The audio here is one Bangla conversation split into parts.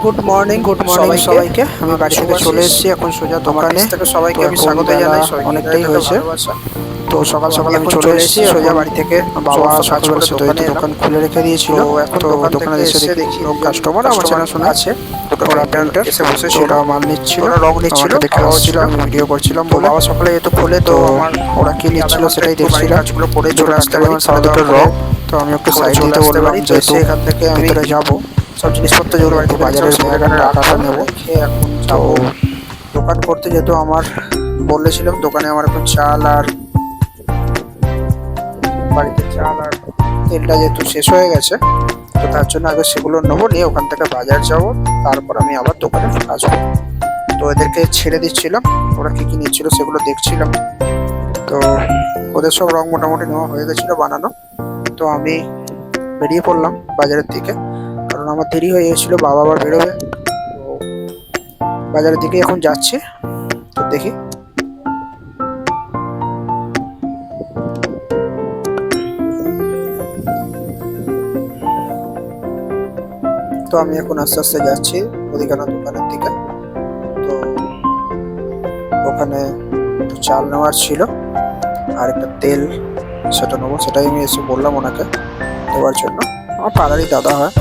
গুড মর্নিং সবাইকে। আমি বাড়ি থেকে চলে এসেছি এখন সোজা দোকানে। সবাইকে আমি স্বাগত জানাই। অনেকটাই হয়েছে, তো সকাল সকাল আমি চলে এসেছি সোজা বাড়ি থেকে। বাবা সকালবেলা যেহেতু দোকান খুলে রেখে দিয়েছিল, তো দোকানে এসে দেখি লোক কাস্টমার আমার চেনাশোনা আছে, ওরা পেন্টার এসে বসেছিল, ওরা মাল নিচ্ছিল, রং নিচ্ছিল, দেখে আসছিল, আমি ভিডিও করছিলাম। বাবা সকালে যেহেতু খুলে, তো আমার ওরা কি নিচ্ছিল সেটাই দেখছিলাম। কাজগুলো করে চলে আসতে পারি সাড়ে দুটোর রং, তো আমি একটু সাইড দিতে বললাম যেহেতু এখান থেকে আমি ভিতরে যাবো। সব জিনিসপত্র যেগুলো বাড়িতে বাজারের এখানে রাখাটা নেবো। এখন তো দোকান করতে যেহেতু আমার বলেছিলাম, দোকানে আমার এখন চাল আর বাড়িতে চাল আর তেলটা যেহেতু শেষ হয়ে গেছে, তো তার জন্য আগে সেগুলো নেবো, নিয়ে ওখান থেকে বাজার যাব, তারপর আমি আবার দোকানে আসবো। তো এদেরকে ছেড়ে দিচ্ছিলাম, ওরা কি কি নিচ্ছিল সেগুলো দেখছিলাম। তো ওদের সব রং মোটামুটি নেওয়া হয়ে গেছিলো বানানো, তো আমি বেরিয়ে পড়লাম বাজারের দিকে, কারণ আমার দেরি হয়ে গেছিলো, বাবা আবার বেরোবে। তো বাজারের দিকে এখন যাচ্ছি, তো দেখি। তো আমি এখন আস্তে আস্তে যাচ্ছি মুদিখানা দোকানের দিকে। তো ওখানে একটু চাল নেওয়ার ছিল আর একটা তেল, সেটা নেবো, সেটাই আমি এসে বললাম ওনাকে দেওয়ার জন্য। আমার পাড়ারই দাদা হয়,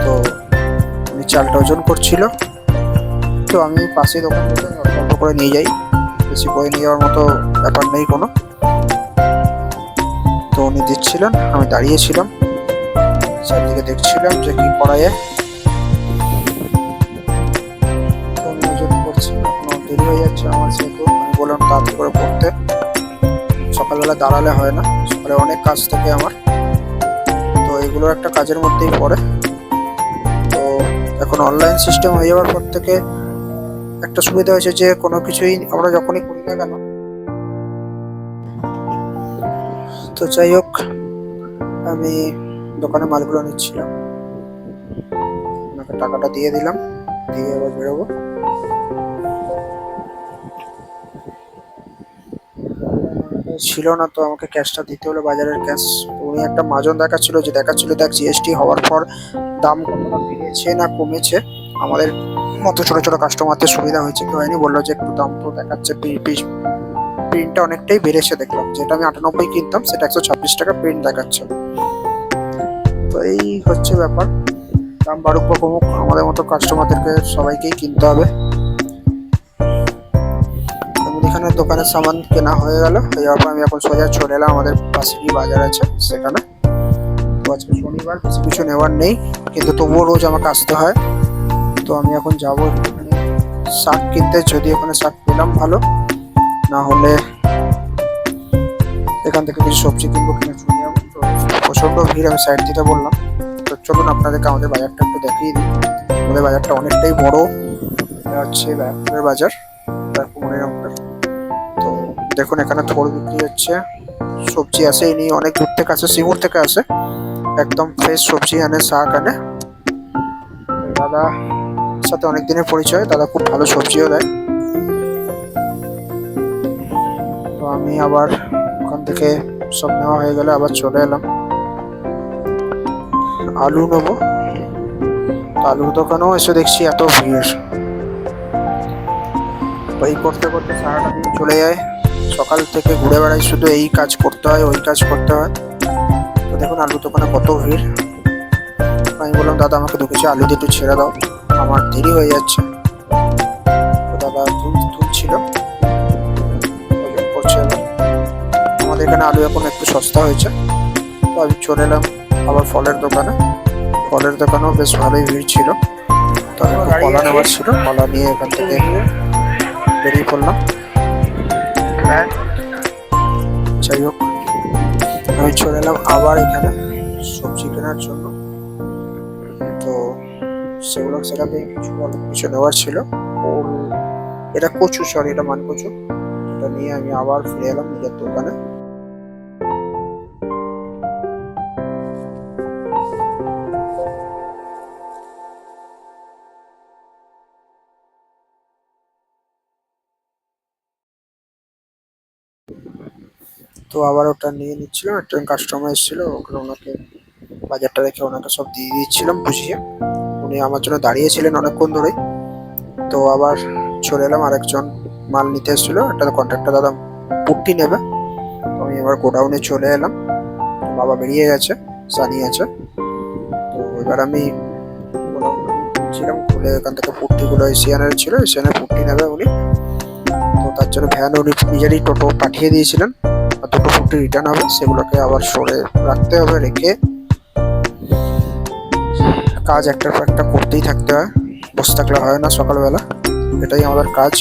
তো উনি চালটা ওজন করছিল, তো আমি পাশে দোকান থেকে অল্প অল্প করে নিয়ে যাই, বেশি করে নিয়ে যাওয়ার মতো ব্যাপার নেই কোনো। তো উনি দিচ্ছিলেন, আমি দাঁড়িয়েছিলাম, চারদিকে দেখছিলাম যে কি করা যায়। তো উনি ওজন করছি, এখনো দেরি হয়ে যাচ্ছে আমার, সেহেতু আমি বললাম তাড়াতাড়ি করে পড়তে, সকালবেলা দাঁড়ালে হয় না, সকালে অনেক কাজ থাকে আমার, তো এগুলো একটা কাজের মধ্যেই পড়ে। তো এখন অনলাইন সিস্টেম হয়ে যাওয়ার পর থেকে একটা সুবিধা হয়েছে যে কোনো কিছুই আমরা যখনই করি না কেন। তো যাই হোক, আমি দোকানে মালগুলো নিচ্ছিলাম, ওনাকে টাকাটা দিয়ে দিলাম, দিয়ে এবার বেরোবো। ছিল না, তো আমাকে ক্যাশটা দিতে হলো, বাজারের ক্যাশ। উনি একটা মাজন দেখাচ্ছিল, যে দেখাচ্ছিল দেখ জিএসটি হওয়ার পর দাম কতটা বেড়েছে না কমেছে, আমাদের মতো ছোট ছোট কাস্টমারদের সুবিধা হয়েছে কি হয়নি। বললো যে একটু দাম তো দেখাচ্ছে, প্রিন্টটা অনেকটাই বেড়েছে, দেখলাম যেটা আমি 98 কিনতাম সেটা 126 টাকা প্রিন্ট দেখাচ্ছে। তো এই হচ্ছে ব্যাপার, দাম বাড়ুক বা কমুক, আমাদের মতো কাস্টমারদেরকে সবাইকেই কিনতে হবে। মুদিখানার দোকানের সামান কেনা হয়ে গেল, হয়ে যাওয়ার পর আমি এখন সোজা চলে এলাম আমাদের পাশেরই বাজার আছে সেখানে। তো আজকে শনিবার, বেশি কিছু নেওয়ার নেই, কিন্তু তবুও রোজ আমাকে আসতে হয়। তো আমি এখন যাবো শাক কিনতে, যদি ওখানে শাক পেলাম ভালো, না হলে এখান থেকে কিছু সবজি কিনবো, কিনে চলে যাবো। তো প্রচণ্ড ভিড়, আমি সাইড দিতে বললাম। তো চলুন আপনাদেরকে আমাদের বাজারটা একটু দেখিয়ে দিই। আমাদের বাজারটা অনেকটাই বড়, এটা হচ্ছে ব্যারাকপুরের বাজার, ব্যারাকপুর মনিরামপুর। তো দেখুন এখানে থোর বিক্রি হচ্ছে, সবজি আসে ইনি অনেক দূর থেকে আসে, সিঙ্গুর থেকে আসে, একদম ফ্রেশ সবজি আনে, শাক আনে। দাদা সাথে অনেক দিনের পরিচয়, দাদা খুব ভালো সবজিও দেয়। তো আমি আবার ওখান থেকে সব নেওয়া হয়ে গেলে আবার চলে এলাম, আলু নেবো। আলুর দোকানেও এসে দেখছি এত ভিড়, এই করতে করতে সারাটা দিন চলে যায়। সকাল থেকে ঘুরে বেড়াই, শুধু এই কাজ করতে হয় ওই কাজ করতে হয়। তো দেখুন আলুর দোকানে কত ভিড়। আমি বললাম দাদা আমাকে 2 কেজি আলু দিয়ে একটু ছেড়ে দাও, আমার দেরি হয়ে যাচ্ছে। তো দাদা তুলছিল, ওজন করছে এবার। আমাদের এখানে আলু এখন একটু সস্তা হয়েছে। তো আমি চলে এলাম আবার ফলের দোকানে, ফলের দোকানেও বেশ ভালোই ভিড় ছিল। তো আমি একটু কলা নেওয়ার ছিল, কলা নিয়ে এখান থেকে বেরিয়ে পড়লাম। যাই হোক, আমি চলে এলাম আবার এখানে সবজি কেনার জন্য। তো সেখান থেকে কিছু অল্প কিছু নেওয়ার ছিল। ওল, এটা কচু, সরি এটা মান কচু, এটা নিয়ে আমি আবার ফিরে এলাম নিজের দোকানে। তো আবার ওটা নিয়ে নিচ্ছিলাম, একজন কাস্টমার এসেছিল, ওনাকে বাজারটা রেখে ওনাকে সব দিয়ে দিচ্ছিলাম বুঝিয়ে। উনি আমার জন্য দাঁড়িয়েছিলেন অনেকক্ষণ ধরেই। তো আবার চলে এলাম, আরেকজন মাল নিতে এসেছিলো, একটা কন্ট্রাক্টর দাদা পুট্টি নেবে। তো আমি এবার গোডাউনে চলে এলাম, বাবা বেরিয়ে গেছে, সানি আছে। তো এবার আমি ছিলাম খুলে এখান থেকে পুট্টিগুলো এশিয়ানের ছিল, এশিয়ানের পুট্টি নেবে উনি। তো তার জন্য ভ্যান উনি নিজেরই টোটো পাঠিয়ে দিয়েছিলেন, আর দুটো পুট্টি রিটার্ন হবে, সেগুলোকে আবার সরে রাখতে হবে, রেখে কাজ একটার পর একটা করতেই থাকতে হয়, বসে থাকলে হয় না সকালবেলা, এটাই আমাদের কাজ।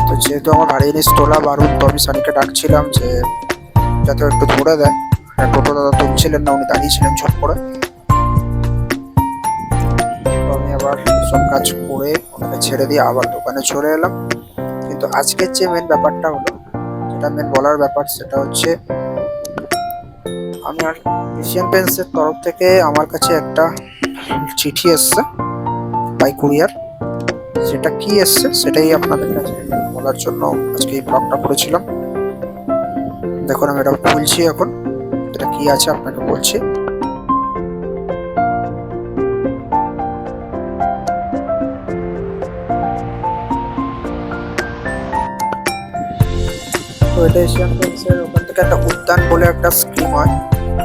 তো যেহেতু আমার ভারী জিনিস তোলা বারুদ, তো আমি সানিকে ডাকছিলাম যে যাতে একটু ধরে দেয়। টোটো দাদা তুলছিলেন না, উনি দাঁড়িয়েছিলেন ঝট করে। তো আমি আবার সব কাজ করে ওনাকে ছেড়ে দিয়ে আবার দোকানে চলে এলাম। কিন্তু আজকের যে মেন ব্যাপারটা হলো, যেটা মেন বলার ব্যাপার, সেটা হচ্ছে আমার এশিয়ান পেন্টসের তরফ থেকে আমার কাছে একটা চিঠি এসছে বাই কুরিয়ার। সেটা কি এসছে সেটাই আপনাদের কাছে বলার জন্য আজকে এই ব্লগটা করেছিলাম। দেখুন আমি এটা খুলছি এখন, এটা কি আছে আপনাকে বলছি। তো এটা এশিয়ান পেন্টসের ওখান থেকে একটা উদ্যান বলে একটা স্কিম হয়,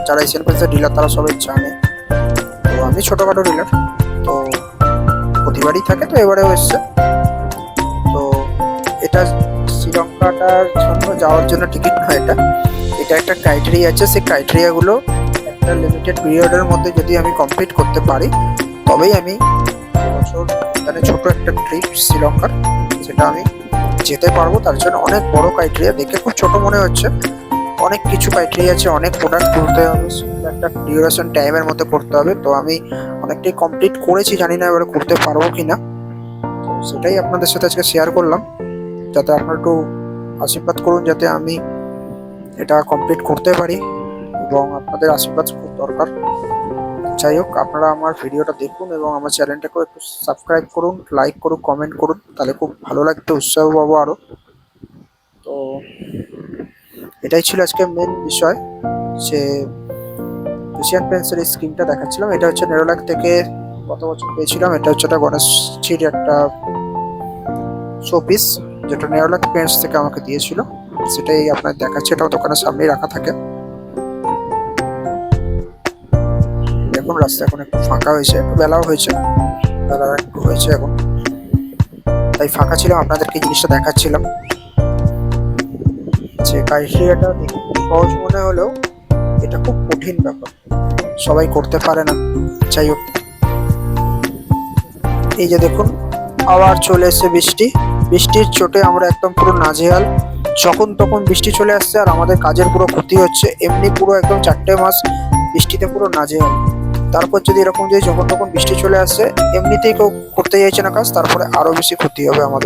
যারা এশিয়ান পেন্টসের ডিলার তারা সবাই জানে। তো আমি ছোটখাটো ডিলার, তো প্রতিবারই থাকে, তো এবারেও এসছে। তো এটা শ্রীলঙ্কাটার জন্য যাওয়ার জন্য টিকিট নয়, এটা এটা একটা ক্রাইটেরিয়া আছে। সেই ক্রাইটেরিয়াগুলো একটা লিমিটেড পিরিয়ডের মধ্যে যদি আমি কমপ্লিট করতে পারি, তবেই আমি বছর মানে ছোট একটা ট্রিপ শ্রীলঙ্কার, সেটা আমি যেতে পারবো। তার জন্য অনেক বড় ক্রাইটেরিয়া, দেখে খুব ছোট মনে হচ্ছে, অনেক কিছু ক্রাইটেরিয়া আছে, অনেক প্রোডাক্ট করতে হবে, একটা ডিউরেশন টাইমের মধ্যে করতে হবে। তো আমি অনেকটাই কমপ্লিট করেছি, জানি না এবারে করতে পারবো কিনা। তো সেটাই আপনাদের সাথে আজকে শেয়ার করলাম, যাতে আপনারা একটু আশীর্বাদ করুন যাতে আমি এটা কমপ্লিট করতে পারি, এবং আপনাদের আশীর্বাদ খুব দরকার। যাই হোক, আপনারা আমার ভিডিওটা দেখুন এবং আমার চ্যানেলটাকেও একটু সাবস্ক্রাইব করুন, লাইক করুন, কমেন্ট করুন, তাহলে খুব ভালো লাগবে, উৎসাহ পাবো আরও। তো এটাই ছিল আজকে মেন বিষয়, যে এশিয়ান পেন্টসের এই স্কিমটা দেখাচ্ছিলাম। এটা হচ্ছে নেরোল্যাক থেকে গত বছর পেয়েছিলাম। এটা হচ্ছে একটা গণেশজির একটা শোপিস, যেটা নেরোল্যাক পেন্টস থেকে আমাকে দিয়েছিল, সেটাই আপনার দেখাচ্ছে। এটাও দোকানের সামনেই রাখা থাকে। দেখুন রাস্তা এখন একটু ফাঁকা হয়েছে, একটু বেলাও হয়েছে, বেলা একটু হয়েছে এখন, তাই ফাঁকা ছিলাম, আপনাদেরকে জিনিসটা দেখাচ্ছিলাম। যে ক্রাইটেরিয়াটা দেখে খুব সহজ মনে হলেও এটা খুব কঠিন ব্যাপার, সবাই করতে পারে না। যাই হোক, এই যে দেখুন আবার চলে এসছে বৃষ্টি, বৃষ্টির চোটে আমরা একদম পুরো নাজেহাল। যখন তখন বৃষ্টি চলে আসছে আর আমাদের কাজের পুরো ক্ষতি হচ্ছে, এমনি পুরো একদম 4টে মাস বৃষ্টিতে পুরো নাজেহাল। তারপর যদি এরকম যদি যখন তখন বৃষ্টি চলে আসছে, এমনিতেই কেউ করতে চাইছে না কাজ, তারপরে আরো বেশি ক্ষতি হবে আমাদের।